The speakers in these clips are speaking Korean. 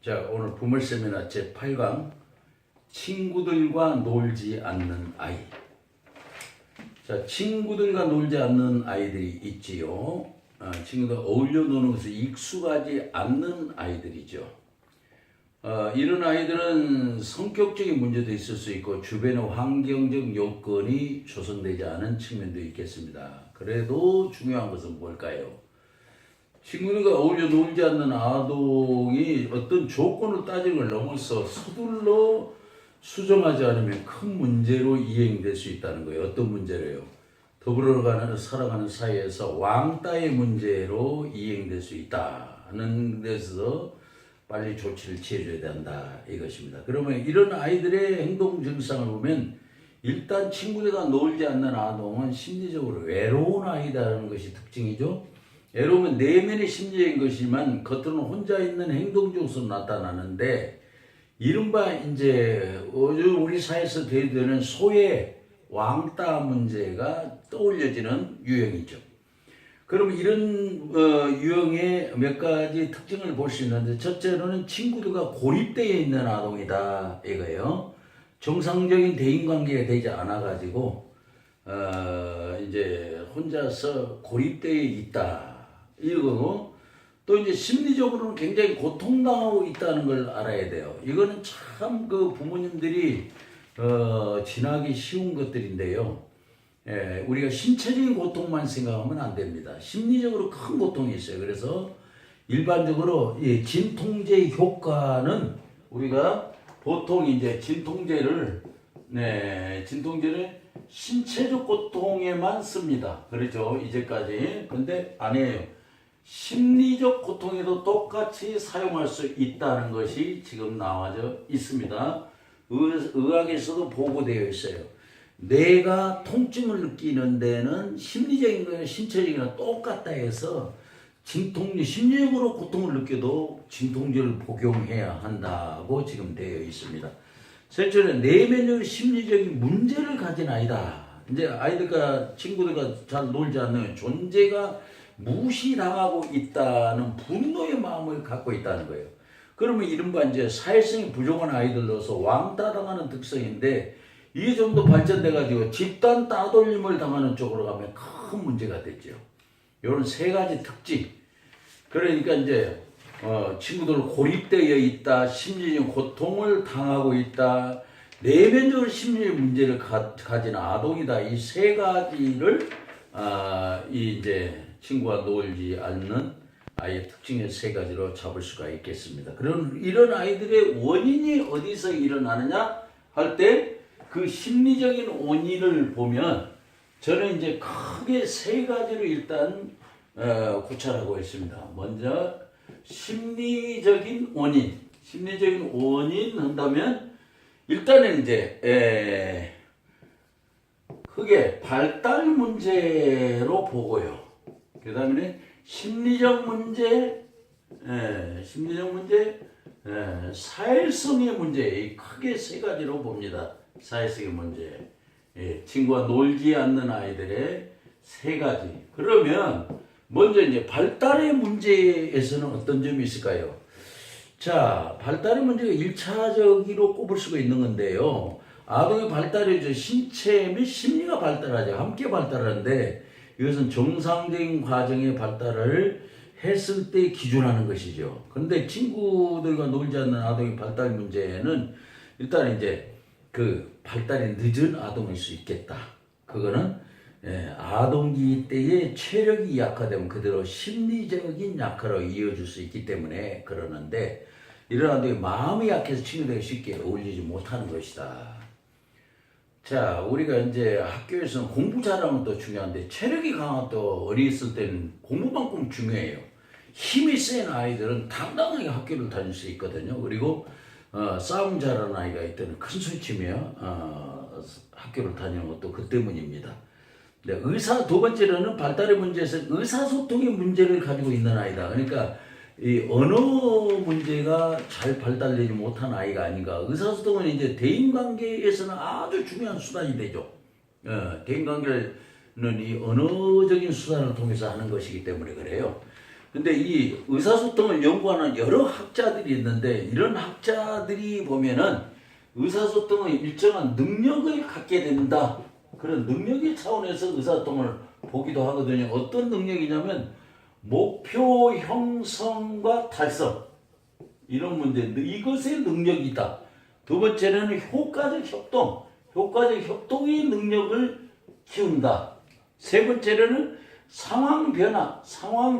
자, 오늘 부물 세미나 제8강 친구들과 놀지 않는 아이. 자, 친구들과 놀지 않는 아이들이 있지요. 친구들 어울려 노는 것에 익숙하지 않는 아이들이죠. 이런 아이들은 성격적인 문제도 있을 수 있고 주변의 환경적 요건이 조성되지 않은 측면도 있겠습니다. 그래도 중요한 것은 뭘까요? 친구들과 어울려 놀지 않는 아동이 어떤 조건을 따지는 걸 넘어서 서둘러 수정하지 않으면 큰 문제로 이행될 수 있다는 거예요. 어떤 문제래요? 더불어가는 살아가는 사이에서 왕따의 문제로 이행될 수 있다는 데서 빨리 조치를 취해줘야 된다 이것입니다. 그러면 이런 아이들의 행동 증상을 보면 일단 친구들과 놀지 않는 아동은 심리적으로 외로운 아이다라는 것이 특징이죠. 외로움은 내면의 심리적인 것이지만 겉으로는 혼자 있는 행동적으로 나타나는데 이른바 이제 요즘 우리 사회에서 대두되는 소외 왕따 문제가 떠올려지는 유형이죠. 그럼 이런 유형의 몇 가지 특징을 볼 수 있는데 첫째로는 친구들과 고립되어 있는 아동이다 이거예요. 정상적인 대인관계가 되지 않아 가지고 이제 혼자서 고립되어 있다 이거고 또 이제 심리적으로는 굉장히 고통당하고 있다는 걸 알아야 돼요. 이거는 참 그 부모님들이 지나기 쉬운 것들인데요. 우리가 신체적인 고통만 생각하면 안 됩니다. 심리적으로 큰 고통이 있어요. 그래서 일반적으로 이 진통제 효과는 우리가 보통 이제 진통제를 신체적 고통에만 씁니다. 그렇죠? 이제까지. 근데 아니에요. 심리적 고통에도 똑같이 사용할 수 있다는 것이 지금 나와져 있습니다. 의학에서도 보고되어 있어요. 내가 통증을 느끼는 데는 심리적인 거나 신체적인 거나 똑같다 해서 심리적으로 고통을 느껴도 진통제를 복용해야 한다고 지금 되어 있습니다. 셋째는 내면적 심리적인 문제를 가진 아이다. 이제 아이들과 친구들과 잘 놀지 않는 존재가 무시당하고 있다는 분노의 마음을 갖고 있다는 거예요. 그러면 이른바 이제 사회성이 부족한 아이들로서 왕따당하는 특성인데 이게 좀 더 발전돼가지고 집단 따돌림을 당하는 쪽으로 가면 큰 문제가 되죠. 이런 세 가지 특징. 그러니까 이제 친구들 고립되어 있다, 심리적인 고통을 당하고 있다, 내면적으로 심리적 문제를 가진 아동이다. 이 세 가지를 이제 친구와 놀지 않는 아이의 특징의 세 가지로 잡을 수가 있겠습니다. 그럼 이런 아이들의 원인이 어디서 일어나느냐 할 때 그 심리적인 원인을 보면 저는 이제 크게 세 가지로 일단 구별하고 있습니다. 먼저 심리적인 원인 한다면 일단은 이제 크게 발달 문제로 보고요. 그 다음에 심리적 문제, 사회성의 문제, 크게 세 가지로 봅니다. 사회성의 문제, 친구와 놀지 않는 아이들의 세 가지. 그러면 먼저 이제 발달의 문제에서는 어떤 점이 있을까요? 자, 발달의 문제가 1차적으로 꼽을 수가 있는 건데요. 아동의 발달이 신체 및 심리가 발달하죠. 함께 발달하는데 이것은 정상적인 과정의 발달을 했을 때 기준하는 것이죠. 그런데 친구들과 놀지 않는 아동의 발달 문제는 일단 이제 그 발달이 늦은 아동일 수 있겠다. 그거는 아동기 때의 체력이 약화되면 그대로 심리적인 약화로 이어질 수 있기 때문에 그러는데 이런 아동이 마음이 약해서 친구들과 쉽게 어울리지 못하는 것이다. 자, 우리가 이제 학교에서는 공부 잘하는 것도 중요한데 체력이 강한 또 어리 있을 때는 공부만큼 중요해요. 힘이 센 아이들은 당당하게 학교를 다닐 수 있거든요. 그리고 싸움 잘하는 아이가 있다면 큰 소리 치며 학교를 다니는 것도 그 때문입니다. 네, 두 번째로는 발달의 문제에서 의사소통의 문제를 가지고 있는 아이다. 그러니까 이 언어 문제가 잘 발달되지 못한 아이가 아닌가. 의사소통은 이제 대인관계에서는 아주 중요한 수단이 되죠. 대인관계는 이 언어적인 수단을 통해서 하는 것이기 때문에 그래요. 근데 이 의사소통을 연구하는 여러 학자들이 있는데 이런 학자들이 보면은 의사소통의 일정한 능력을 갖게 된다. 그런 능력의 차원에서 의사소통을 보기도 하거든요. 어떤 능력이냐면 목표 형성과 달성. 이런 문제인데 이것의 능력이다. 두 번째는 효과적 협동. 효과적 협동의 능력을 키운다. 세 번째로는 상황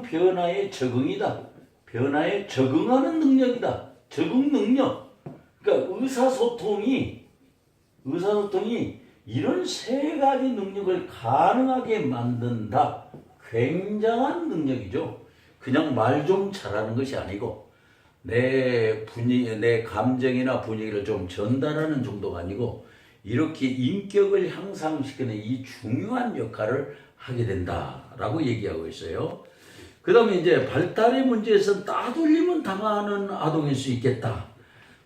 변화의 적응이다. 변화에 적응하는 능력이다. 적응 능력. 그러니까 의사소통이 이런 세 가지 능력을 가능하게 만든다. 굉장한 능력이죠. 그냥 말 좀 잘하는 것이 아니고 내 감정이나 분위기를 좀 전달하는 정도가 아니고 이렇게 인격을 향상시키는 이 중요한 역할을 하게 된다라고 얘기하고 있어요. 그 다음에 이제 발달의 문제에서 따돌림은 당하는 아동일 수 있겠다.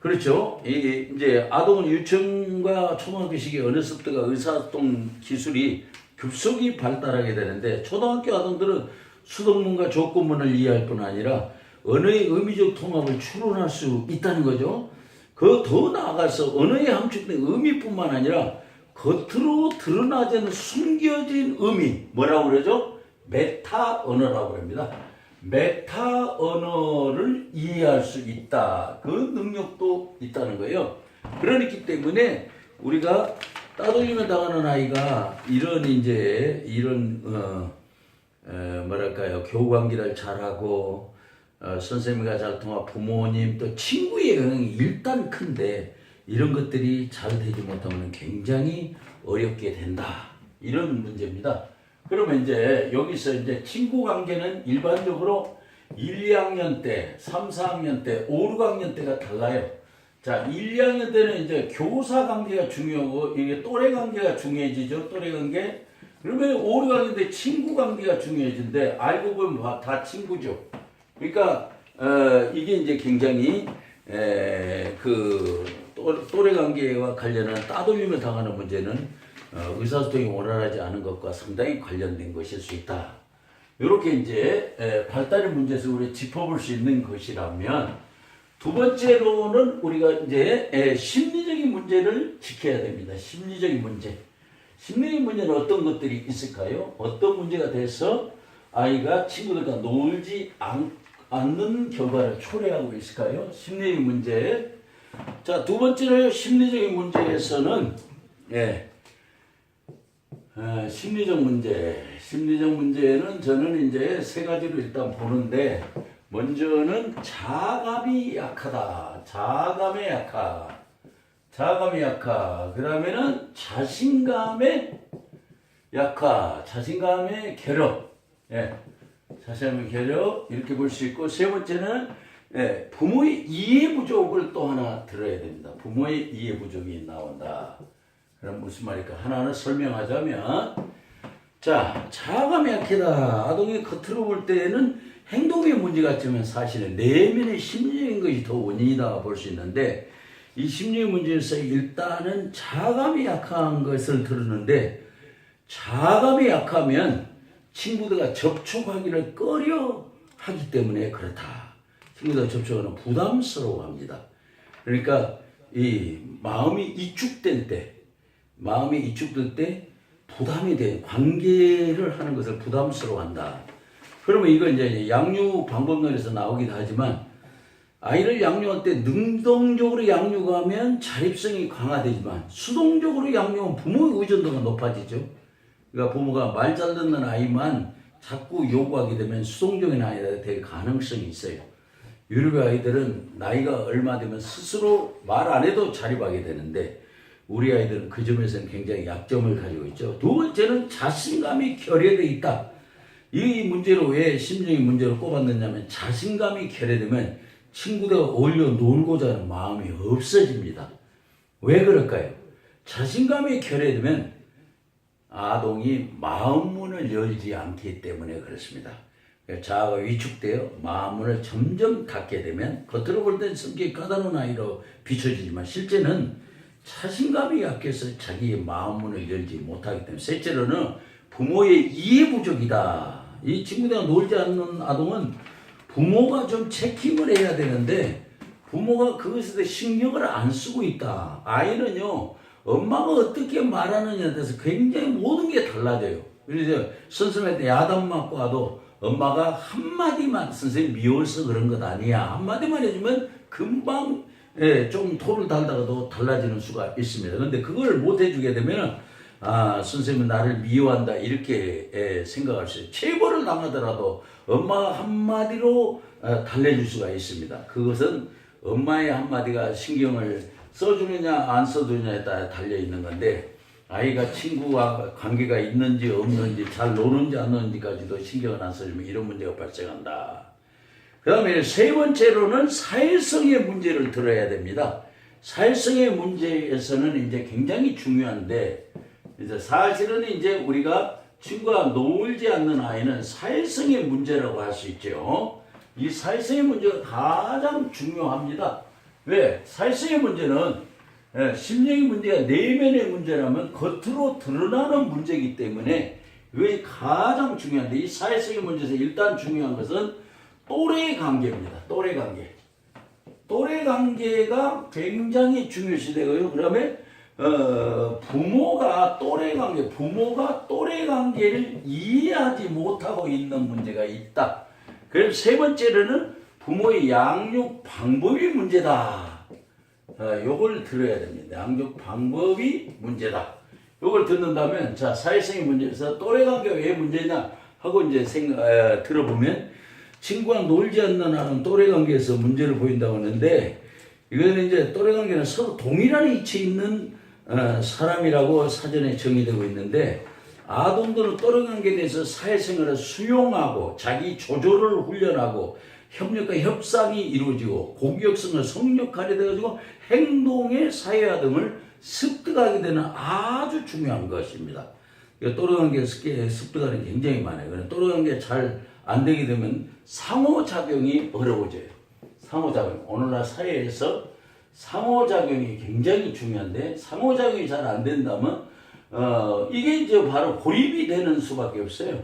그렇죠. 이제 아동은 유치원과 초등학교 시기에 어느새부터가 의사소통 기술이 급속히 발달하게 되는데 초등학교 아동들은 수동문과 조건문을 이해할 뿐 아니라 언어의 의미적 통합을 추론할 수 있다는 거죠. 그 더 나아가서 언어에 함축된 의미뿐만 아니라 겉으로 드러나지 않는 숨겨진 의미, 뭐라고 그러죠? 메타 언어라고 합니다. 메타 언어를 이해할 수 있다. 그 능력도 있다는 거예요. 그렇기 때문에 우리가 따돌림을 당하는 아이가 이런 뭐랄까요, 교우 관계를 잘하고 선생님과 잘 통하고 부모님 또 친구의 영향이 일단 큰데 이런 것들이 잘 되지 못하면 굉장히 어렵게 된다. 이런 문제입니다. 그러면 이제 여기서 이제 친구 관계는 일반적으로 1, 2학년 때, 3, 4학년 때, 5, 6학년 때가 달라요. 자, 1, 2학년 때는 이제 교사 관계가 중요하고 이게 또래 관계가 중요해지죠. 또래 관계. 그러면 5, 6학년 때 친구 관계가 중요해지는데 알고 보면 다 친구죠. 그러니까 이게 이제 굉장히 그 또래 관계와 관련한 따돌림을 당하는 문제는 의사소통이 원활하지 않은 것과 상당히 관련된 것일 수 있다. 이렇게 이제 발달의 문제에서 우리 짚어볼 수 있는 것이라면 두 번째로는 우리가 이제 심리적인 문제를 지켜야 됩니다. 심리적인 문제. 심리적인 문제는 어떤 것들이 있을까요? 어떤 문제가 돼서 아이가 친구들과 놀지 않는 결과를 초래하고 있을까요? 심리적인 문제. 자, 두 번째로 심리적인 문제에서는 심리적 문제. 심리적 문제는 저는 이제 세 가지로 일단 보는데 먼저는 자감이 약하다. 자감이 약하. 그 다음에는 자신감의 약하. 자신감의 결여. 자신감의 결여 이렇게 볼 수 있고 세 번째는 부모의 이해 부족을 또 하나 들어야 됩니다. 부모의 이해 부족이 나온다. 그럼 무슨 말일까? 하나는 설명하자면 자, 자아감이 약하다. 아동이 겉으로 볼 때는 행동의 문제 같지만 사실은 내면의 심리적인 것이 더 원인이다 볼 수 있는데 이 심리의 문제에서 일단은 자아감이 약한 것을 들었는데 자아감이 약하면 친구들과 접촉하기를 꺼려 하기 때문에 그렇다. 친구들과 접촉하는 부담스러워합니다. 그러니까 이 마음이 이축될 때 부담이 돼 관계를 하는 것을 부담스러워한다. 그러면 이건 이제 양육 방법론에서 나오기도 하지만 아이를 양육할 때 능동적으로 양육하면 자립성이 강화되지만 수동적으로 양육하면 부모의 의존도가 높아지죠. 그러니까 부모가 말 잘 듣는 아이만 자꾸 요구하게 되면 수동적인 아이가 될 가능성이 있어요. 유럽의 아이들은 나이가 얼마 되면 스스로 말 안 해도 자립하게 되는데 우리 아이들은 그 점에서는 굉장히 약점을 가지고 있죠. 두 번째는 자신감이 결여되어 있다. 이 문제로 왜 심리적인 문제로 꼽았느냐면 자신감이 결여되면 친구들과 어울려 놀고자 하는 마음이 없어집니다. 왜 그럴까요? 자신감이 결여되면 아동이 마음문을 열지 않기 때문에 그렇습니다. 자아가 위축되어 마음문을 점점 닫게 되면 겉으로 볼 땐 성격이 까다로운 아이로 비춰지지만 실제는 자신감이 약해서 자기의 마음문을 열지 못하기 때문에 셋째로는 부모의 이해 부족이다. 이 친구들과 놀지 않는 아동은 부모가 좀 체킹을 해야 되는데 부모가 그것에 대해 신경을 안 쓰고 있다. 아이는요, 엄마가 어떻게 말하느냐에 대해서 굉장히 모든 게 달라져요. 그래서 선생님한테 야단 맞고 와도 엄마가 한마디만 선생님 미워서 그런 것 아니야. 한마디만 해주면 금방 좀 토를 달다가도 달라지는 수가 있습니다. 그런데 그걸 못 해주게 되면 선생님은 나를 미워한다 이렇게 생각할 수 있어요. 체벌을 당하더라도 엄마가 한마디로 달래줄 수가 있습니다. 그것은 엄마의 한마디가 신경을 써주느냐 안 써주느냐에 따라 달려있는 건데 아이가 친구와 관계가 있는지 없는지 잘 노는지 안 노는지까지도 신경을 안 써주면 이런 문제가 발생한다. 그 다음에 세 번째로는 사회성의 문제를 들어야 됩니다. 사회성의 문제에서는 이제 굉장히 중요한데 이제 사실은 이제 우리가 친구와 놀지 않는 아이는 사회성의 문제라고 할 수 있죠. 이 사회성의 문제가 가장 중요합니다. 왜? 사회성의 문제는 심령의 문제가 내면의 문제라면 겉으로 드러나는 문제이기 때문에 이것이 가장 중요한데 이 사회성의 문제에서 일단 중요한 것은 또래 관계입니다. 또래 관계. 또래 관계가 굉장히 중요시 되고요. 그다음에 부모가 또래 관계를 이해하지 못하고 있는 문제가 있다. 그래서 세 번째로는 부모의 양육 방법이 문제다. 요걸 들어야 됩니다. 양육 방법이 문제다. 요걸 듣는다면, 자, 사회성의 문제에서 또래 관계가 왜 문제냐 하고 이제 들어보면, 친구와 놀지 않는 아는 또래 관계에서 문제를 보인다고 하는데, 이거는 이제 또래 관계는 서로 동일한 위치에 있는 사람이라고 사전에 정의되고 있는데, 아동들은 또래 관계에 대해서 사회생활을 수용하고 자기 조절을 훈련하고 협력과 협상이 이루어지고 공격성을 성역하게 되어지고 행동의 사회화 등을 습득하게 되는 아주 중요한 것입니다. 또래 관계 습득하는 게 굉장히 많아요. 또래 관계 잘 안 되게 되면 상호작용이 어려워져요. 상호작용. 오늘날 사회에서 상호작용이 굉장히 중요한데 상호작용이 잘 안 된다면 이게 이제 바로 고립이 되는 수밖에 없어요.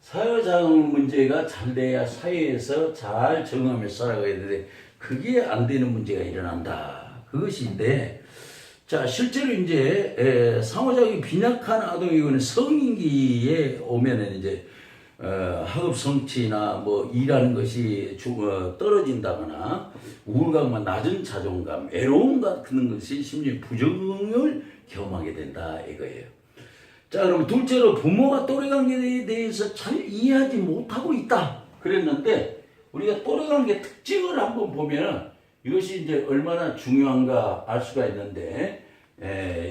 사회작용 문제가 잘 돼야 사회에서 잘 적응하며 살아가야 되는데 그게 안 되는 문제가 일어난다. 그것인데 자 실제로 이제 상호작용이 빈약한 아동이고는 성인기에 오면은 이제 학업 성취나 뭐 일하는 것이 떨어진다거나 우울감과 낮은 자존감, 외로움 같은 것이 심리 부정을 경험하게 된다 이거예요. 자, 그럼 둘째로 부모가 또래 관계에 대해서 잘 이해하지 못하고 있다 그랬는데 우리가 또래 관계 특징을 한번 보면 이것이 이제 얼마나 중요한가 알 수가 있는데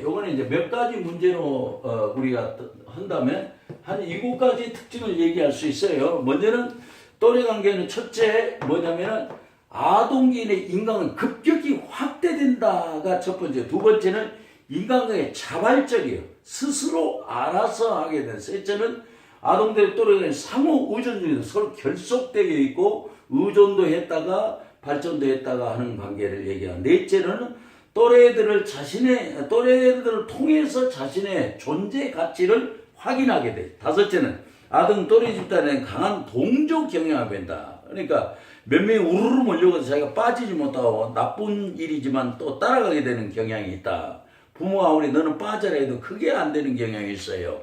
요거는 이제 몇 가지 문제로 우리가 한다면 한 7가지 특징을 얘기할 수 있어요. 먼저는 또래 관계는 첫째 뭐냐면은 아동기의 인간은 급격히 확대된다가 첫 번째. 두 번째는 인간관계 자발적이에요. 스스로 알아서 하게 된. 셋째는 아동들의 또래는 상호 의존중에서 서로 결속되어 있고 의존도 했다가 발전도 했다가 하는 관계를 얘기하는. 넷째는 또래들을 통해서 자신의 존재 가치를 확인하게 돼. 다섯째는 아동 또래 집단에 강한 동조 경향을 뵌다. 그러니까 몇 명이 우르르 몰려가서 자기가 빠지지 못하고 나쁜 일이지만 또 따라가게 되는 경향이 있다. 부모가 아무리 너는 빠져라 해도 그게 안 되는 경향이 있어요.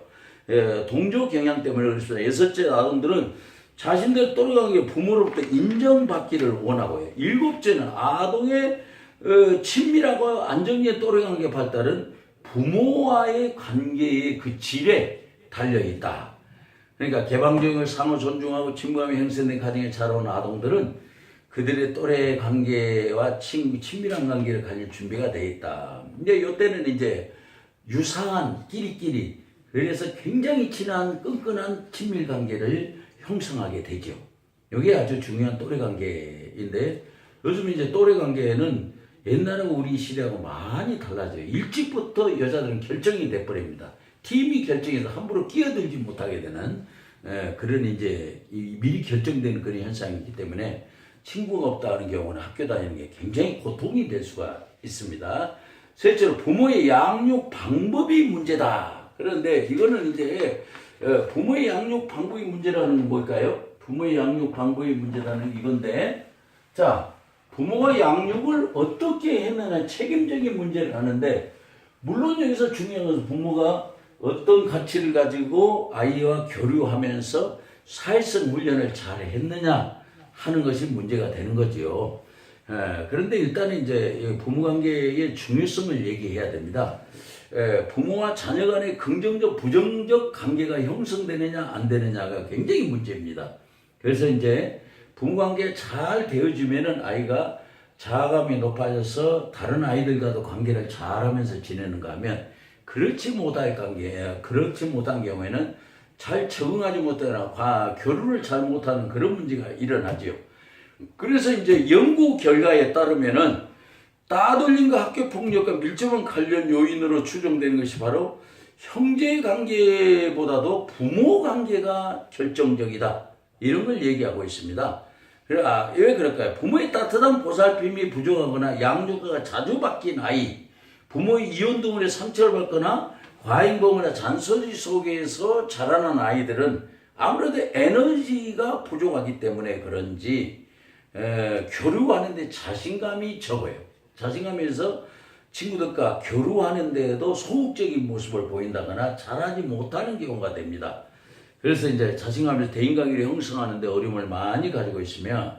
동조 경향 때문에 그렇습니다. 여섯째 아동들은 자신들 또래 관계 부모로부터 인정받기를 원하고 해요. 일곱째는 아동의 친밀하고 안정적인 또래 관계 발달은 부모와의 관계의 그 질에 달려있다. 그러니까 개방적인 상호 존중하고 친밀감이 형성된 가정에 자라온 아동들은 그들의 또래 관계와 친밀한 관계를 가질 준비가 되어 있다. 이제 이때는 이제 유사한 끼리끼리 그래서 굉장히 친한 끈끈한 친밀 관계를 형성하게 되죠. 이게 아주 중요한 또래 관계인데 요즘 이제 또래 관계는 옛날하고 우리 시대하고 많이 달라져요. 일찍부터 여자들은 결정이 돼버립니다. 팀이 결정해서 함부로 끼어들지 못하게 되는 그런 이제 미리 결정되는 그런 현상이 있기 때문에 친구가 없다는 경우는 학교 다니는 게 굉장히 고통이 될 수가 있습니다. 셋째로 부모의 양육 방법이 문제다. 그런데 이거는 이제 부모의 양육 방법이 문제라는 건 뭘까요? 부모의 양육 방법이 문제라는 이건데, 자, 부모가 양육을 어떻게 했느냐 책임적인 문제를 하는데, 물론 여기서 중요한 것은 부모가 어떤 가치를 가지고 아이와 교류하면서 사회성 훈련을 잘 했느냐 하는 것이 문제가 되는 거죠. 그런데 일단은 이제 부모관계의 중요성을 얘기해야 됩니다. 부모와 자녀 간의 긍정적, 부정적 관계가 형성되느냐 안 되느냐가 굉장히 문제입니다. 그래서 이제 부모관계가 잘 되어지면은 아이가 자아감이 높아져서 다른 아이들과도 관계를 잘하면서 지내는가 하면, 그렇지 못한 경우에는 잘 적응하지 못하거나 교류를 잘 못하는 그런 문제가 일어나죠. 그래서 이제 연구 결과에 따르면은 따돌림과 학교 폭력과 밀접한 관련 요인으로 추정되는 것이 바로 형제 관계보다도 부모 관계가 결정적이다, 이런 걸 얘기하고 있습니다. 왜 그럴까요? 부모의 따뜻한 보살핌이 부족하거나 양육가 자주 바뀐 아이, 부모의 이혼 등으로 상처를 받거나 과잉범이나 잔소리 속에서 자라난 아이들은 아무래도 에너지가 부족하기 때문에 그런지 교류하는데 자신감이 적어요. 자신감에서 친구들과 교류하는데도 소극적인 모습을 보인다거나 잘하지 못하는 경우가 됩니다. 그래서 이제 자신감을 대인관계를 형성하는데 어려움을 많이 가지고 있으며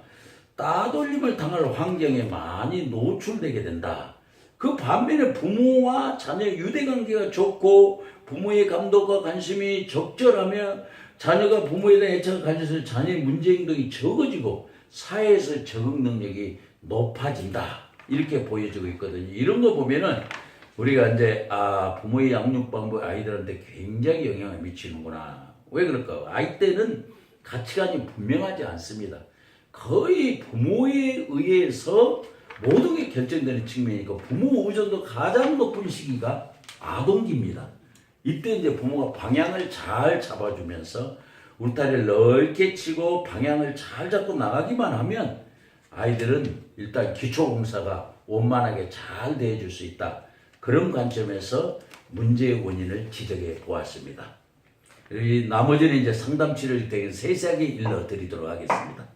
따돌림을 당할 환경에 많이 노출되게 된다. 그 반면에 부모와 자녀 유대관계가 좋고 부모의 감독과 관심이 적절하면 자녀가 부모에 대한 애착을 가져서 자녀의 문제 행동이 적어지고 사회에서 적응 능력이 높아진다, 이렇게 보여지고 있거든요. 이런 거 보면은 우리가 이제 부모의 양육 방법 아이들한테 굉장히 영향을 미치는구나. 왜 그럴까? 아이 때는 가치관이 분명하지 않습니다. 거의 부모에 의해서 모든 게 결정되는 측면이니까 부모 의존도 가장 높은 시기가 아동기입니다. 이때 이제 부모가 방향을 잘 잡아주면서 울타리를 넓게 치고 방향을 잘 잡고 나가기만 하면 아이들은 일단 기초공사가 원만하게 잘 대해줄 수 있다. 그런 관점에서 문제의 원인을 지적해 보았습니다. 나머지는 이제 상담 치료를 되게 세세하게 일러드리도록 하겠습니다.